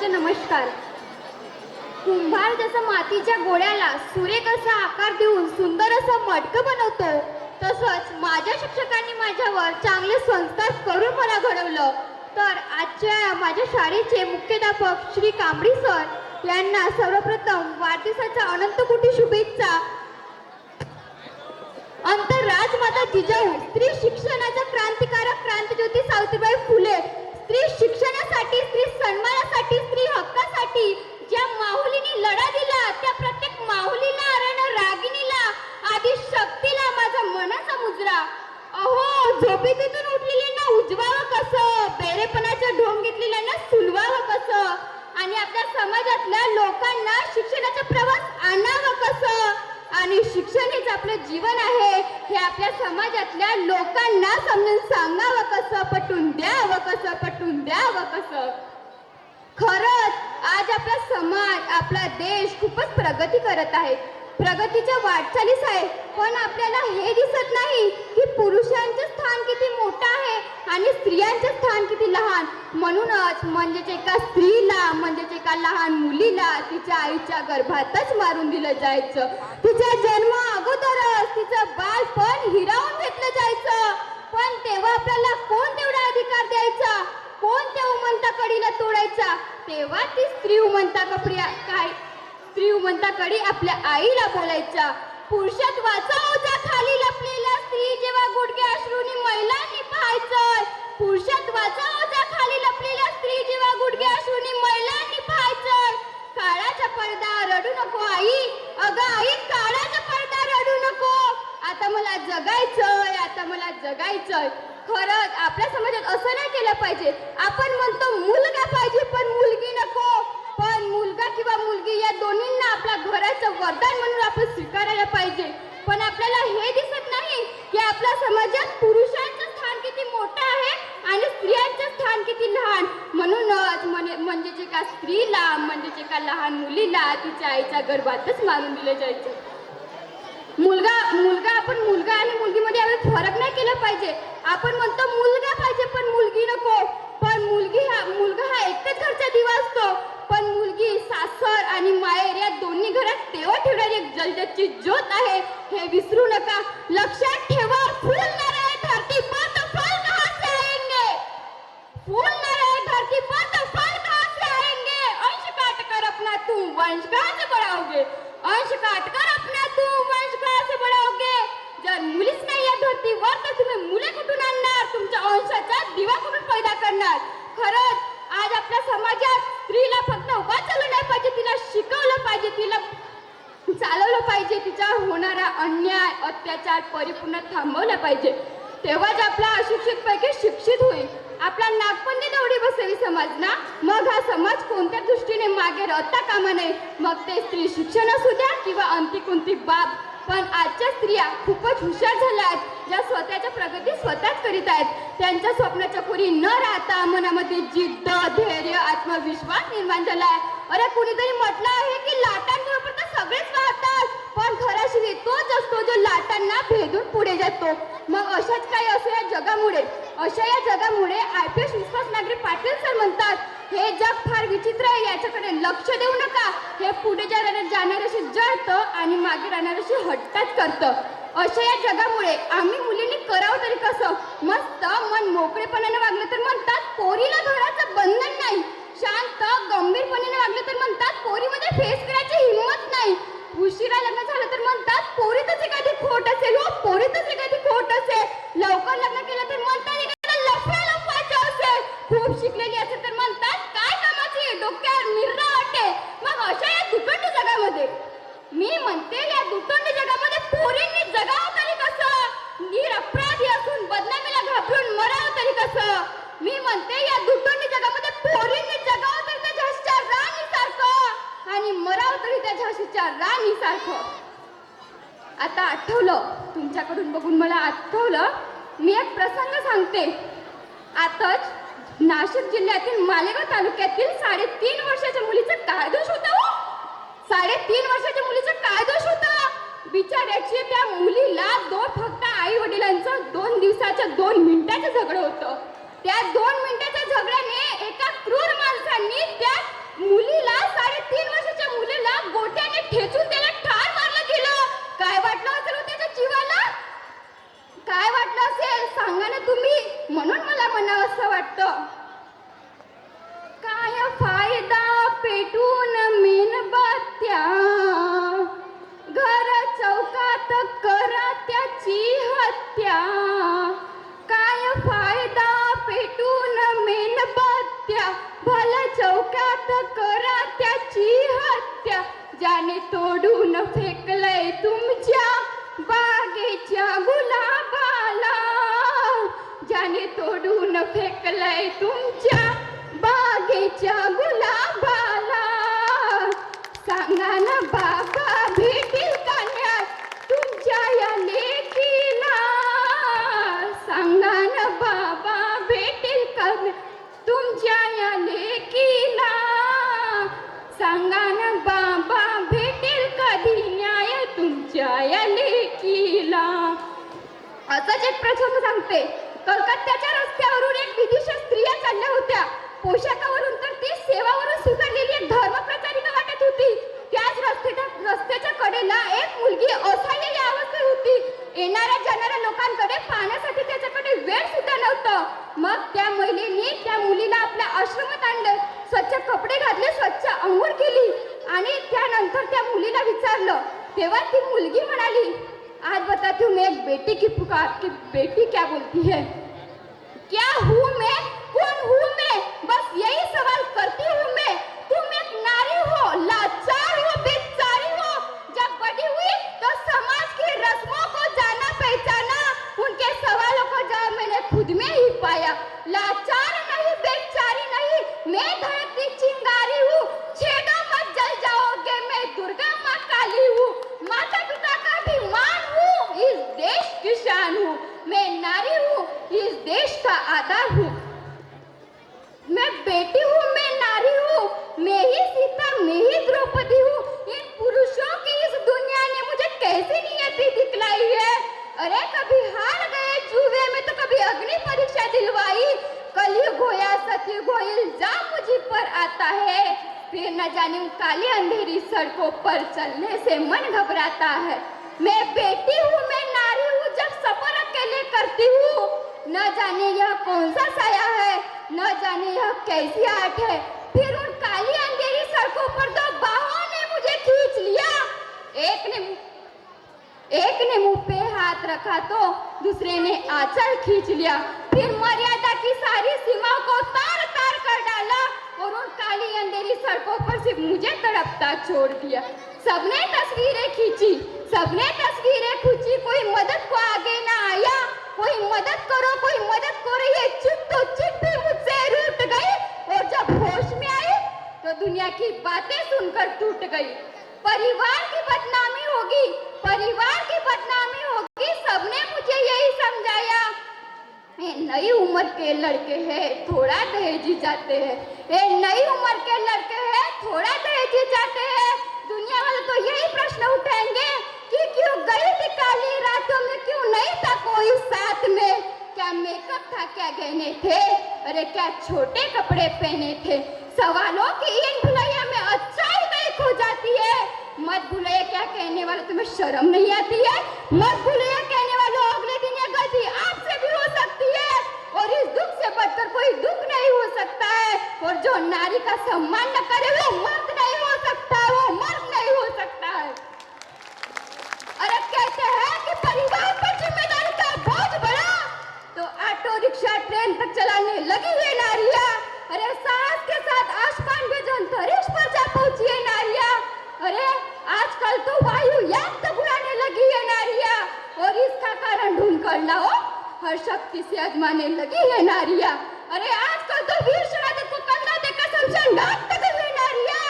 माझे नमस्कार. कुंभार जसं मातीच्या गोळ्याला सुरेख असा आकार देऊन सुंदर असं मटकं बनवतो, तसंच माझ्या शिक्षकांनी माझ्यावर चांगले संस्कार करून मला घडवलं. तर आजच्या माझ्या शाळेचे मुख्याध्यापक श्री कांबळी सर यांना सर्वप्रथम वाढदिवसाच्या अनंत कोटी शुभेच्छा. अंतर राजमाता जिजाऊ, स्त्री शिक्षणाचा क्रांतिकारक क्रांतिज्योती सावित्रीबाई फुले, स्त्री शिक्षणासाठी, स्त्री सन्मानासाठी, स्त्री हक्कासाठी ज्या माऊलींनी लढा दिला, त्या प्रत्येक माऊलीला, रागिणीला, आदि शक्तीला माझा मनाचा मुजरा. अहो, झोपेतून उठलेल्यांना उजवावं कसं, बेरेपणाचा ढोंग घेतलेल्यांना सुलवावं कसं, आणि आपल्या समाजातल्या लोकांना शिक्षणाचा प्रवास आणावं कसं, आणि शिक्षण हेच आपलं जीवन आहे हे आपल्या समाजातल्या लोकांना समजून सांगावं कसं, पटवून द्यावं कसं, पटवून द्यावं कसं. खरंच आज आपला समाज, आपला देश खूपच प्रगती करत आहे, प्रगतीच्या वाटचालीस आहे. पण आपल्याला हे दिसत नाही की पुरुषांचे स्थान किती मोठं आहे आणि स्त्रियांचे स्थान किती लहान. म्हणूनच म्हणजेच एका स्त्रीला, म्हणजेच एका लहान मुलीला तिच्या आईच्या गर्भातच मारून दिलं जायचं. तिच्या जन्म अगोदरच तिचं बालपण हिरावून घेतलं जायचं. पण तेव्हा आपल्याला कोण तेवढा अधिकार द्यायचा, कोण त्या उमंता कडीला तोडायचा. तेव्हा ती स्त्री उमंता कडे आपल्या आईला बोलायचा. पुरुषत्वाचा ओझा खाली लपलेला स्त्री जेव्हा गुडघे अश्रूंनी महिलांनी पाहायचं, पुरुषत्वाचा ओझा खाली लपलेला स्त्री जेव्हा गुडघे अश्रूंनी महिलांनी पाहायचं. काळाचा पडदा रडू नको आई, अगं आई काळाचा पडदा रडू नको, आता मला जगायचंय, आता मला जगायचंय. खरंच आपल्या समाजात असं नाही केलं पाहिजे. आपण म्हणतो मुलगा पाहिजे पण मुलगी नको, पण मुलगा किंवा मुलगी या दोन्हींना आपल्या घराचं वरदान म्हणून आपण स्वीकारायला पाहिजे. पण आपल्याला हे दिसत नाही की आपल्या समाजात पुरुषांचं स्थान किती मोठं आहे आणि स्त्रियांचं स्थान किती लहान. म्हणूनच म्हणजेच एका स्त्रीला, म्हणजेच एका लहान मुलीला तिच्या आईच्या गर्भातच मारून दिलं जायचं. मुलगा आपण मुलगा आणि मुलगीमध्ये आम्ही फरक नाही केला पाहिजे. आपण म्हणतो मुलगा पाहिजे पण मुलगी नको, पण मुलगा हा एकच घरचा दिवा असतो, पण मुलगी सासर आणि माहेर या दोन्ही घरात तेव्हा ठेवणारी एक जलजची ज्योत आहे, हे विसरू नका. लक्षात ठेवा, फूल न रहे धरती पर तो फल कहां से आएंगे, फूल न रहे धरती पर तो फल कहां से आएंगे. अंश काट कर अपना तुम वंश कहां से बढ़ाओगे, अंश काट कर अपना तुम वंश कहां से बढ़ाओगे. जर मुलीच नाही या धरतीवर तर तुम्ही मुले कुठून आणणार, तुमच्या अंशाचा दिवा कुठून पैदा करणार. खरंच आज आपल्या समाजात स्त्रीला फक्त वाचवलं नाही पाहिजे, तिला शिकवलं पाहिजे, तिला चालवलं पाहिजे, तिच्यावर होणारा अन्याय अत्याचार परिपूर्ण थांबवला पाहिजे. तेव्हाच आपला अशिक्षित पैकी शिक्षित होईल. आपला नागपंथी दौडी बसवी समाज ना, मग हा समाज कोणत्या दृष्टीने मागे राहता कामा नये, मग ते स्त्री शिक्षण असू द्या किंवा अंतिकुंती बाब. पण आजच्या स्त्रिया खूपच हुशार झाल्या आहेत, ज्या स्वतःच्या प्रगती स्वतःच करीत आहेत. त्यांच्या स्वप्नाच्या पुरी न राहता मनामध्ये जिद्द, धैर्य, आत्मविश्वास निर्माण झाला आहे. अरे कुणीतरी म्हटलं आहे की लाटांबरोबर तर सगळेच वाहतात, पण खरा शिवी तोच असतो जो लाटांना भेदून पुढे जातो. मग अशाच काही असो या जगामुळे, अशा या जगामुळे IPS विश्वास नागरी पाटील सर म्हणतात, हे जग फार विचित्र आहे, याच्याकडे लक्ष देऊ नका. हे पुढे जाणाऱ्याशी जळतं आणि मागे राहणाऱ्याशी हट्टाच करतं. अशा या जगामुळे आम्ही मुलींनी करावं तरी कसं. मस्त मन मोकळेपणाने वागलं तर म्हणतात पोरीला घराचं बंधन नाही, शांत गंभीरपणाने वागलं तर म्हणतात पोरीमध्ये फेस करायची हिंमत नाही. उशिरा लग्न झालं तर म्हणतात पोरीतच एखादी खोट असेल, हो पोरीतच एखादी खोट असेल. लवकर लग्न केलं तर म्हणतात एखादा लफडा लपवायचा असेल. खूप शिकलेली असेल तर म्हणतात काय कामाची, डोक्यावर मिर्रा वाटे. मग अशा या दुटंडी जगामध्ये, मी म्हणते या दुटंडी जगामध्ये पोरींनी जगावं तरी कसं, निरपराधी असून बदनामीला घाबरून मरावं तरी कसं. मी म्हणते या दुटंडी जगामध्ये पोरींनी जगावं तरी त्या झाशीच्या राणीसारखं आणि मरावं तरी त्या झाशीच्या राणीसारखं. आता आठवलं, तुमच्याकडून बघून मला आठवलं, मी एक प्रसंग सांगते. आताच नाशिक जिल्ह्यातील मालेगाव तालुक्यातील 3.5 वर्षाच्या मुलीचं काय दोष होता हो. 3.5 वर्षाच्या मुलीचं काय दोष होता. बिचाऱ्याची त्या मुलीला फक्त आई वडिलांचं 2 दिवसाचं 2 मिनिटाचं झगडं होतं. त्या 2 मिनिटाच्या झगड्याने एका क्रूर माणसांनी त्या पाया. काय फायदा पेटून मेणबत्त्या, भला चौकात करा त्याची हत्या. ज्याने तोडून फेकलंय तुमच्या बागेच्या गुलाबाला, ज्याने तोडून फेकलंय तुमच्या बागेच्या गुलाबाला. सांगा ना बाबा भेटील का न्याय तुमच्या या लेकीला. सांगा ना बाबा भेटील का तुमच्या या लेकीला. सांगा ना बाबा भेटेल कधी न्याय तुमच्या या लेकीला. असाच एक प्रसंग सांगते. कलकत्त्याच्या रस्त्यावरून एक विदेशी स्त्रिया चालल्या होत्या. पोशाखावरून तर ती सेवावरून स्वीकारलेली एक धर्मप्रचारिका वाटत होती. त्याच रस्त्याच्या कडेला एक मुलगी असहाय्य अवस्थेत होती. येणाऱ्या जाणाऱ्या लोकांकडे पाहण्यासाठी त्याच्याकडे वेळ सुद्धा नव्हतं. मग त्या महिलेने त्या मुलीला आपल्या आश्रमात आणलं. स्वच्छ कपडे घातले, स्वच्छ अंघोळ केली आणि त्यानंतर त्या मुलीला विचारलं. तेव्हा ती मुलगी म्हणाली, आज बताती हूँ मैं एक बेटी की पुकार कि बेटी क्या बोलती है. क्या हूँ मैं, कौन हूँ मैं, बस यही सवाल करती हूँ मैं. तुम एक नारी हो, लाचार हो, बेचारी हो. जब बड़ी हुई तो समाज की रस्मों को जाना पहचाना. उनके सवालों का जवाब मैंने खुद में ही पाया. लाचार नहीं, बेचारी नहीं, मैं धरती चिंगारी हूँ. छेड़ो मत, जल जाओगे, मैं दुर्गा माँ काली हूँ. माता पिता का अभिमान हूँ, इस देश की शान हूँ. मैं नारी हूँ, इस देश का आधार हूँ. मैं बेटी हूँ, मैं नारी हूँ, मैं ही सीता, मैं ही द्रौपदी हूँ. इन पुरुषों की इस दुनिया ने मुझे कैसी नियति दिखलाई है. अरे कभी हार गए जुए में तो कभी अग्नि परीक्षा दिलवाई. कलयुग हो या सतयुग हो, इल्जाम मुझी पर आता है. फिर न जाने काली अंधेरी सड़कों पर चलने से मन घबराता है. मैं बेटी हूँ, मैं नारी हूँ, जब सफर अकेले करती हूँ. न जाने यह कौन सा साया है, न जाने यह कैसी आर्ट है. फिर उन काली अंधेरी सड़कों पर दो बाहों ने मुझे खींच लिया. एक ने मुंह पे हाथ रखा तो दूसरे ने आंचल खींच लिया. फिर मर्यादा की सारी सीमाओं को तार तार कर डाला और उन काली अंधेरी सड़कों पर सिर्फ मुझे तड़पता छोड़ दिया. सबने तस्वीरें खींची, सबने तस्वीरें खींची, कोई मदद को आगे ना आया. कोई मदद करो, कोई मदद करो, ये चिट भी मुझसे रूठ गई. और जब होश में आई तो दुनिया की बातें सुनकर टूट गई. परिवार की बदनामी होगी, परिवार की बदनामी होगी, सबने मुझे यही समझाया. नई उम्र के लड़के हैं, थोड़ा दहेजी जाते हैं. ये नई उम्र के लड़के हैं, थोड़ा दहेजी जाते हैं. दुनिया वाले तो यही प्रश्न उठाएंगे कि क्यों गई थी काली रातों में, क्यों नहीं था कोई साथ में. क्या मेकअप था, क्या गहने थे, अरे क्या छोटे कपड़े पहने थे. सवालों की इन भुलैया में अच्छाई कहीं खो जाती है. मत भूलिए क्या कहने वाले तुम्हें शर्म नहीं आती है. मत भूलिए कहने वालों अगले दिन ये गलती आपसे भी हो सकती है. और इस दुख से बढ़कर कोई दुख नहीं हो सकता है. और जो नारी का सम्मान न करे वो मर्द नहीं हो सकता, वो मर्द नहीं हो सकता है. अरे कहते हैं कि परिवार पर जिम्मेदारी का बोझ बढ़ा तो ऑटो रिक्शा ट्रेन तक चलाने लगी है नारियां. अरे साहस के साथ आसमान में जो अंतरिक्ष पर जा पहुंची है नारियां. अरे आजकल तो वायुयान तक उड़ाने लगी है नारियां. और इसका कारण ढूंढ कर लाओ, हर शक्ति से आजमाने लगी है नारियां. अरे आजकल तो वीर शहादत को कंधा देकर शमशान घाट तक गई है नारियां.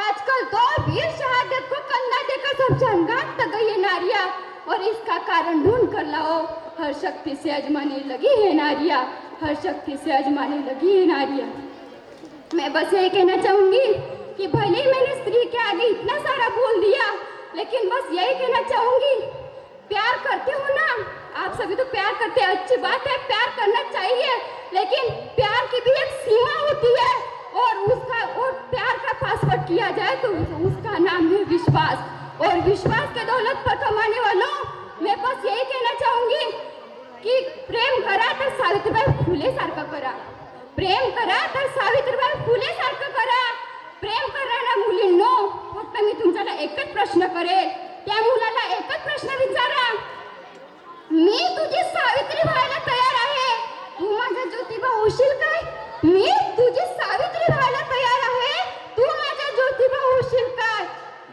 आजकल तो वीर शहादत को कंधा देकर शमशान घाट तक गई है नारियां. और इसका कारण ढूंढ कर लाओ, हर शक्ति से आजमाने लगी है नारियां, हर शक्ति से आजमाने लगी है नारियां. मैं बस यही कहना चाहूंगी कि भले ही मैंने स्त्री के आगे इतना सारा बोल दिया, लेकिन बस यही कहना चाहूंगी, प्यार करते हो ना आप सभी, तो प्यार करते हैं, अच्छी बात है, प्यार करना चाहिए. लेकिन प्यार की भी एक सीमा होती है. और प्यार का पासवर्ड किया जाए तो उसका नाम है विश्वास. और विश्वास के दौलत पर कमाने वालों, मैं बस यही कहना चाहूंगी की प्रेम करा तर सावित्रीबाई फुले सारखं करा. प्रेम करा तर सावित्रीबाई फुले सारखं करा. प्रेम करणाऱ्या मुलींनो, फक्त मी तुमच्याला एकच प्रश्न करेल, त्या मुलाला एकच प्रश्न विचारा, मी तुझी सावित्री व्हायला तयार आहे. तू माझा ज्योतिबा होशील काय? मी तुझी सावित्री व्हायला तयार आहे. तू माझा ज्योतिबा होशील काय?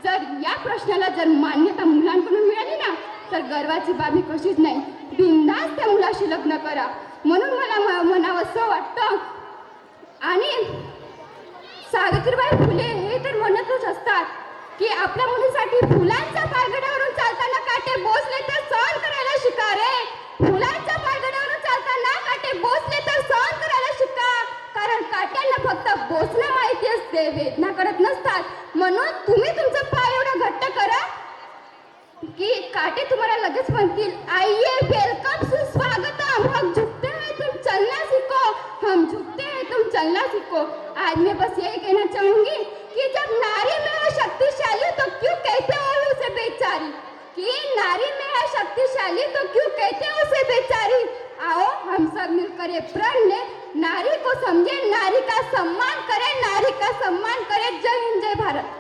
जर या प्रश्नाला जर मान्यता मुलांकडून मिळाली ना तर गर्वाची बाबी कशीच नाही. बिनधास्त त्या मुलाशी लग्न करा. म्हणून मला म्हणावंसं वाटतं. आणि सावित्रीबाई फुले हे तर म्हणतच असतात की आपल्या मुलीसाठी फुलांच्या पायगड्यावरून चालताना काटे बोसले तर सहन करायला शिका रे. फुलांच्या पायगड्यावरून चालताना काटे बोसले तर सहन करायला शिका. कारण काट्यांना फक्त बोसणं माहिती असते, वेदना करत नसतात. म्हणून तुम्ही तुमचं पाय एवढं घट्ट करा की काटे तुम्हाला लगेच म्हणतील आइए वेलकम सुस्वागतम, हम झुकते हैं तुम चलना सीखो, हम झुकते हैं तुम चलना सीखो. आज मैं बस यही कहना चाहूंगी कि जब नारी में है शक्तिशाली तो क्यों कहते हो उसे बेचारी, कि नारी में है शक्तिशाली तो क्यों कहते हो उसे बेचारी. आओ हम सब मिलकर ये प्रण ले, नारी को समझे, नारी का सम्मान करें, नारी का सम्मान करें. जय हिंद, जय भारत.